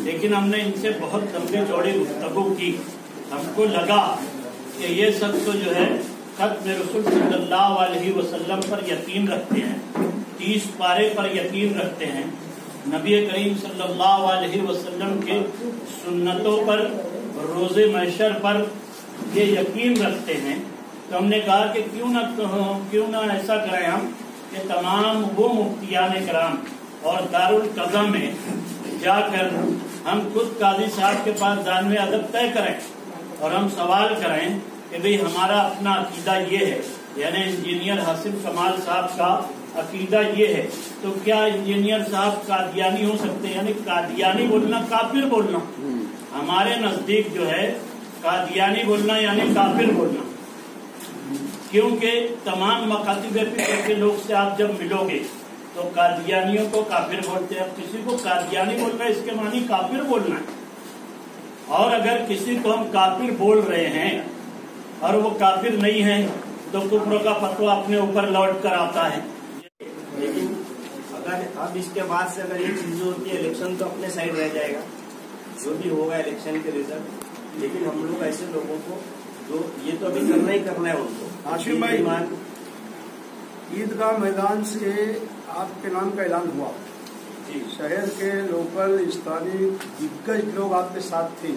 लेकिन हमने इनसे बहुत लंबी चौड़ी गुफ्तगू की। हमको लगा कि ये सब तो जो है खत्म रसूल सल्लल्लाहु अलैहि वसल्लम पर यकीन रखते हैं, 30 पारे पर यकीन रखते हैं, नबी करीम सल्लल्लाहु अलैहि वसल्लम के सुन्नतों पर, रोज़े महशर पर ये यकीन रखते हैं। तो हमने कहा कि क्यों ना ऐसा करें हम कि तमाम वो मुफ्तियान कराम और दारुल कज़ा में जाकर हम खुद काजी साहब के पास जानवे अदब तय करें और हम सवाल करें कि भाई हमारा अपना अकीदा ये है, यानी इंजीनियर हासिम कमाल साहब का अकीदा ये है, तो क्या इंजीनियर साहब कादियानी हो सकते हैं? यानी कादियानी बोलना काफिर बोलना, हमारे नजदीक जो है कादियानी बोलना यानी काफिर बोलना। क्योंकि तमाम मकातिब फिक्र के लोग से आप जब मिलोगे तो कादियानियों को काफिर बोलते हैं। किसी को कादियानी बोलना है इसके मानी काफिर बोलना है। और अगर किसी को हम काफिर बोल रहे हैं और वो काफिर नहीं है तो कुफ्र का फतवा अपने ऊपर लौट कर आता है। लेकिन अगर अब इसके बाद से अगर ये चीजें होती है, इलेक्शन तो अपने साइड रह जाएगा, जो भी होगा इलेक्शन के रिजल्ट। लेकिन हम लोग ऐसे लोगों को जो ये तो अभी करना ही करना है उनको। हाशिम भाई, ईदगाह मैदान से आपके नाम का ऐलान हुआ जी। शहर के लोकल स्थानीय दिग्गज लोग आपके साथ थे,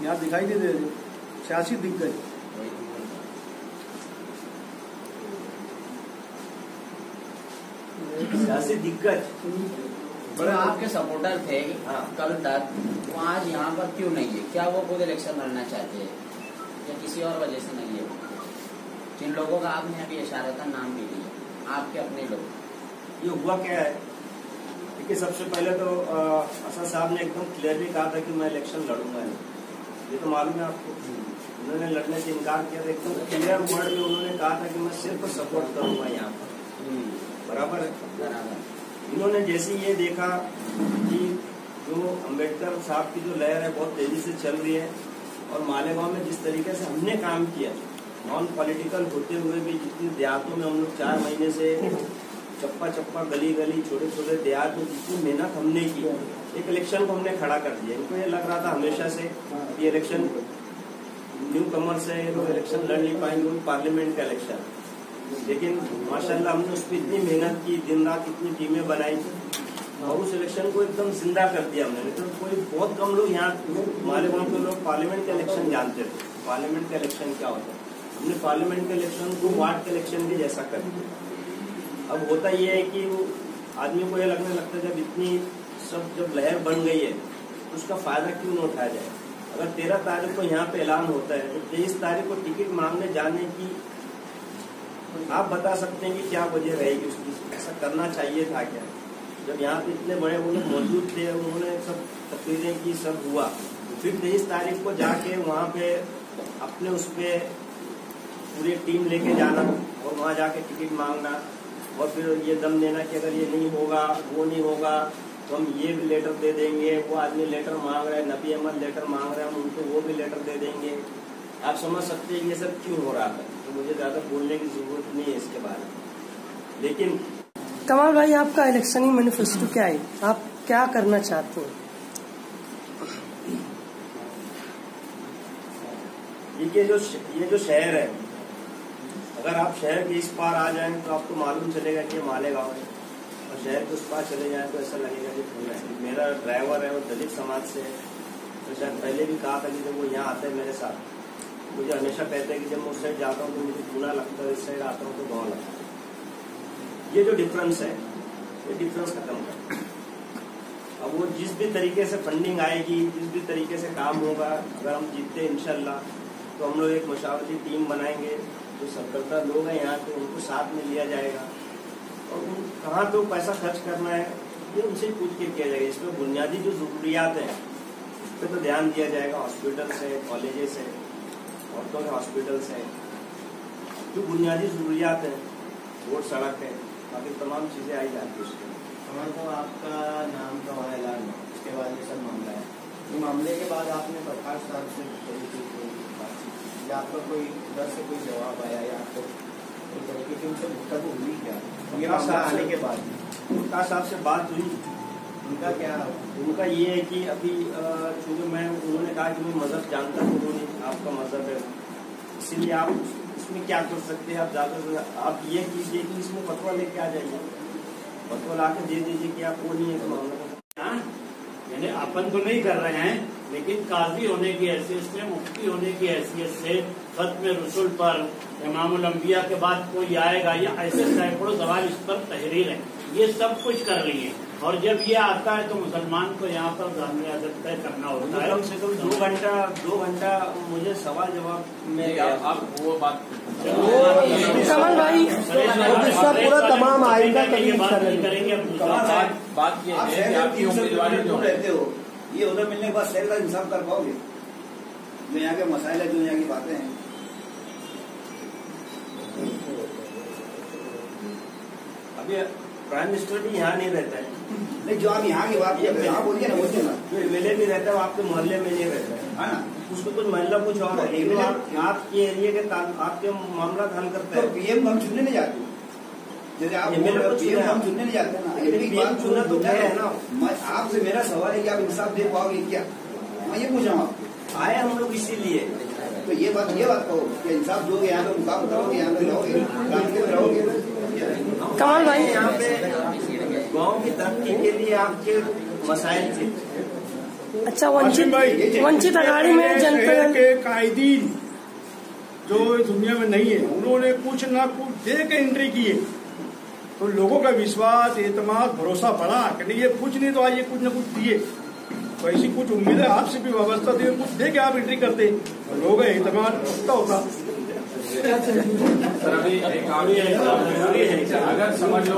यहाँ दिखाई नहीं दे रहे, सियासी दिग्गज। सियासी दिग्गज बड़े आपके सपोर्टर थे कल तक, वो आज यहाँ पर क्यों नहीं है? क्या वो खुद इलेक्शन लड़ना चाहते हैं या किसी और वजह से नहीं है? जिन लोगों का आपने अभी इशारा का नाम भी लिया, आपके अपने लोग, ये हुआ क्या है? देखिए, सबसे पहले तो असद साहब ने एकदम क्लियरली कहा था कि मैं इलेक्शन लड़ूंगा। ये तो मालूम है आपको। उन्होंने लड़ने से इनकार किया था, एकदम क्लियर वर्ड में उन्होंने कहा था कि मैं सिर्फ सपोर्ट करूंगा यहाँ पर। बराबर है, बराबर। इन्होंने जैसे ये देखा कि जो अम्बेडकर साहब की जो लहर है बहुत तेजी से चल रही है और मालेगांव में जिस तरीके से हमने काम किया, नॉन पॉलिटिकल होते हुए भी जितने देहातों में हम लोग 4 महीने से चप्पा चप्पा गली गली छोटे छोटे देहात में जितनी मेहनत हमने की, एक इलेक्शन को हमने खड़ा कर दिया। इनको ये लग रहा था हमेशा से ये इलेक्शन न्यू कमर से ये लोग इलेक्शन लड़ नहीं पाएंगे, पार्लियामेंट का इलेक्शन। लेकिन माशाल्लाह हमने उस पर इतनी मेहनत की, दिन रात इतनी टीमें बनाई और उस इलेक्शन को एकदम जिंदा कर दिया हमने। तो कोई बहुत कम लोग यहाँ मालेगांव के लोग पार्लियामेंट का इलेक्शन जानते थे, पार्लियामेंट का इलेक्शन क्या होता है। हमने पार्लियामेंट के इलेक्शन को वार्ड के इलेक्शन भी जैसा कर दिया। अब होता यह है कि आदमी को यह लगने लगता है जब इतनी सब जब लहर बन गई है तो उसका फायदा क्यों न उठाया जाए। अगर 13 तारीख को यहाँ पे ऐलान होता है तो 23 तारीख को टिकट मांगने जाने की आप बता सकते हैं कि क्या वजह रहेगी उसकी? ऐसा करना चाहिए था क्या? जब यहाँ पे इतने बड़े वो लोग मौजूद थे, उन्होंने सब तकरीरें की, सब हुआ, फिर 23 तारीख को जाके वहाँ पे अपने उस पे पूरी टीम लेके जाना और वहाँ जाके टिकट मांगना और फिर ये दम देना कि अगर ये नहीं होगा, वो नहीं होगा तो हम ये भी लेटर दे देंगे। वो आदमी लेटर मांग रहा है, नबी अहमद लेटर मांग रहे हैं, हम उनको वो भी लेटर दे देंगे। आप समझ सकते हैं ये सब क्यों हो रहा था। तो मुझे ज्यादा बोलने की जरूरत नहीं है इसके बारे में। लेकिन कमाल भाई, आपका इलेक्शनी मैनिफेस्टो क्या है? आप क्या करना चाहते हैं? ये जो शहर है, अगर आप शहर के इस पार आ जाएं तो आपको मालूम चलेगा कि ये मालेगांव है, और शहर के उस पार चले जाएं तो ऐसा लगेगा कि पूना है। मेरा ड्राइवर है वो दलित समाज से है, तो शायद पहले भी कहा था कि जब वो यहाँ आते हैं मेरे साथ, मुझे हमेशा कहते हैं कि जब मैं उस साइड जाता हूँ तो मुझे पूना लगता है, इस साइड आता हूँ तो गाँव लगता है। ये जो डिफरेंस है, ये डिफरेंस खत्म कर। अब वो जिस भी तरीके से फंडिंग आएगी, जिस भी तरीके से काम होगा, अगर हम जीतते इंशाल्लाह तो हम लोग एक मशावरती टीम बनाएंगे। जो सरकर्ता लोग हैं यहाँ के उनको साथ में लिया जाएगा और कहाँ पे पैसा खर्च करना है ये उनसे पूछ के किया जाएगा। इसमें बुनियादी जो जरूरियात हैं उस पर तो ध्यान दिया जाएगा। हॉस्पिटल से, कॉलेजेस है, औरतों के हॉस्पिटल्स है, जो बुनियादी जरूरियात है, रोड, सड़क है, बाकी तमाम चीजें आई जाती है उसके। हमारे तो आपका नाम का वहाँ ऐलान हुआ, उसके बाद ये सब मामला है। ये मामले के बाद आपने प्रकाश साहब से या आपका कोई उधर से कोई जवाब आया या आपको कोई तरीके की उनसे गुफ्तगू हुई क्या? ये मामला आने के बाद प्रकाश साहब से बात हुई, उनका क्या? उनका ये है कि अभी चूंकि उन्होंने कहा कि मैं मजहब जानता हूँ, उन्होंने आपका मजहब है, इसीलिए आप इसमें क्या कर सकते हैं, आप ज्यादा आप ये कीजिए कि इसमें फतवा लेके आ जाइए, फतवा ला के दे दीजिए कि आप वो नहीं है तो मामला। यानी अपन तो नहीं कर रहे हैं, लेकिन काजी होने की हैसियत से, मुफ्ती होने की हैसियत से खत्म रसूल पर इमामुल अंबिया के बाद कोई आएगा, या ऐसे सैकड़ों सवाल इस पर तहरीर है, ये सब कुछ कर रही है। और जब ये आता है तो मुसलमान को यहाँ पर तय करना होता है। कम से कम 2 घंटा मुझे सवाल जवाब में आप वो बात कमल भाई पूरा तमाम आएगा कभी करेंगे। बात ये है कि आपकी उम्मीदवारी जो रहते हो, ये उधर मिलने के बाद शहर का इंसाफ कर पाओगे? जो यहाँ के मसाइल है, जो यहाँ की बातें हैं, अभी प्राइम मिनिस्टर भी यहाँ नहीं रहता है, नहीं जो आप यहाँ की बात यहाँ बोलिए ना, बोलिए ना। जो एमएलए भी रहता है वो आपके मोहल्ले में नहीं रहता है ना, उसको तो मोहल्ला कुछ और है, तो आपके एरिया के आपके मामला हल करता है। तो पीएम हम चुनने नहीं जाते, जैसे आप पीएम हम चुनने नहीं जाते ना, पीएम चुना तो है ना। आपसे मेरा सवाल है कि आप इंसाफ दे पाओगे क्या? मैं ये पूछ रहा हूँ आपको। आए हम लोग इसीलिए, तो ये बात कहो कि इंसाफ दोगे, यहाँ पे मुकाम करोगे, यहाँ पे रहोगे, गांधी में रहोगे। कमल भाई यहाँ पे गांव की तरक्की के लिए आपके मसाइल थे। अच्छा, वंचित अघाड़ी में जनता के कायदीन जो दुनिया में नहीं है, उन्होंने कुछ ना कुछ दे के एंट्री किए, तो लोगों का विश्वास, एतमाद, भरोसा बढ़ा कि नहीं ये कुछ नहीं तो आइए कुछ ना कुछ दिए, तो ऐसी कुछ उम्मीद है आपसे भी व्यवस्था दे, कुछ दे के आप एंट्री करते, तो लोगों का एतमाद होता। सर अभी एक अगर समझ लो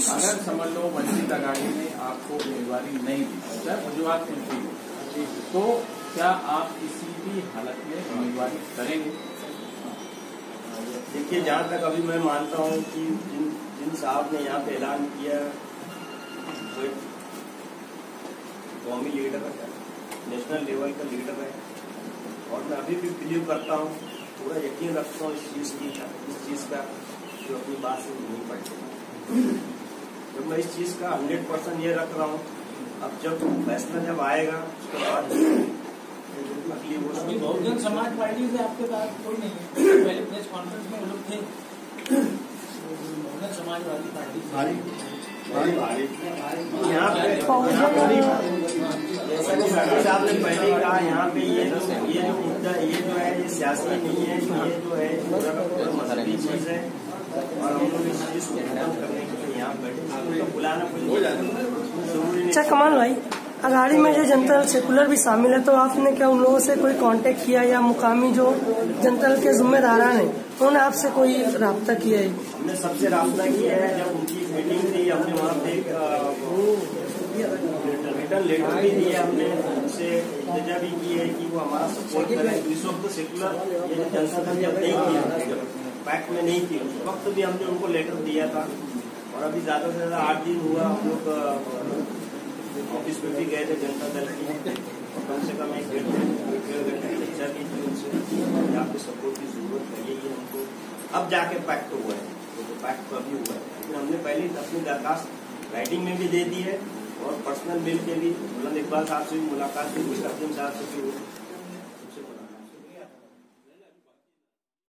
अगर समझ लो वंचित अघाड़ी ने आपको उम्मीदवारी नहीं दी, चाहे वजूहत मिलती हो, तो क्या आप किसी भी हालत में उम्मीदवारी करेंगे? देखिए, जहाँ तक अभी मैं मानता हूँ कि जिन साहब ने यहाँ पे ऐलान किया, वो कौमी लीडर है, नेशनल लेवल का लीडर है, और मैं अभी भी बिलीव करता हूँ, पूरा यकीन रखता हूँ इस चीज का जो अपनी बात से नहीं पड़ती। जब मैं इस चीज का 100% ये रख रहा हूँ, अब जब फैसला जब आएगा उसके बाद बहुजन समाज पार्टी से आपके पास कोई नहीं है? पहले प्रेस कॉन्फ्रेंस में वो लोग थे, बहुजन समाजवादी पार्टी यहाँ पे जैसा कि साहब ने पहले कहा, यहाँ पे ये जो मुद्दा ये जो है ये सियासी नहीं है, ये जो है पूरा मजहबी चीज है, और हम लोग इस चीज को खत्म करने के लिए यहाँ बैठे, बुलाना जरूरी नहीं। अच्छा कमाल भाई, अघाड़ी में जो जनता दल सेकुलर भी शामिल है, तो आपने क्या उन लोगों से कोई कांटेक्ट किया, या मुकामी जो जनता दल के जिम्मेदारान है उन्होंने आपसे कोई राब्ता किया है? हमने सबसे राब्ता किया है, जब उनकी मीटिंग थी हमने वहाँ पे रिटर्न लेटर भी दिया, हमने उनसे इल्तिजा भी की है कि वो हमारा सपोर्ट करें। इस वक्त सेकुलर ये जो जनता दल जब नहीं थी, पैक्ट में नहीं थी, उस वक्त भी हमने उनको लेटर दिया था, और अभी ज्यादा से ज्यादा 8 दिन हुआ हम लोग ऑफिस में भी गए थे जनता दल की, कम से कम 1-1.5 घंटे चर्चा की थी उनसे, आपके सपोर्ट की जरूरत है, ये हमको अब जाके पैक्ट हुआ है, तो पैक्ट तो अभी हुआ है, लेकिन हमने पहले अपनी दरखास्त राइटिंग में भी दे दी है, और पर्सनल मेल के भी बुलंद इकबाल साहब से भी मुलाकात हुई, मुस्तकीम साहब से भी हुई।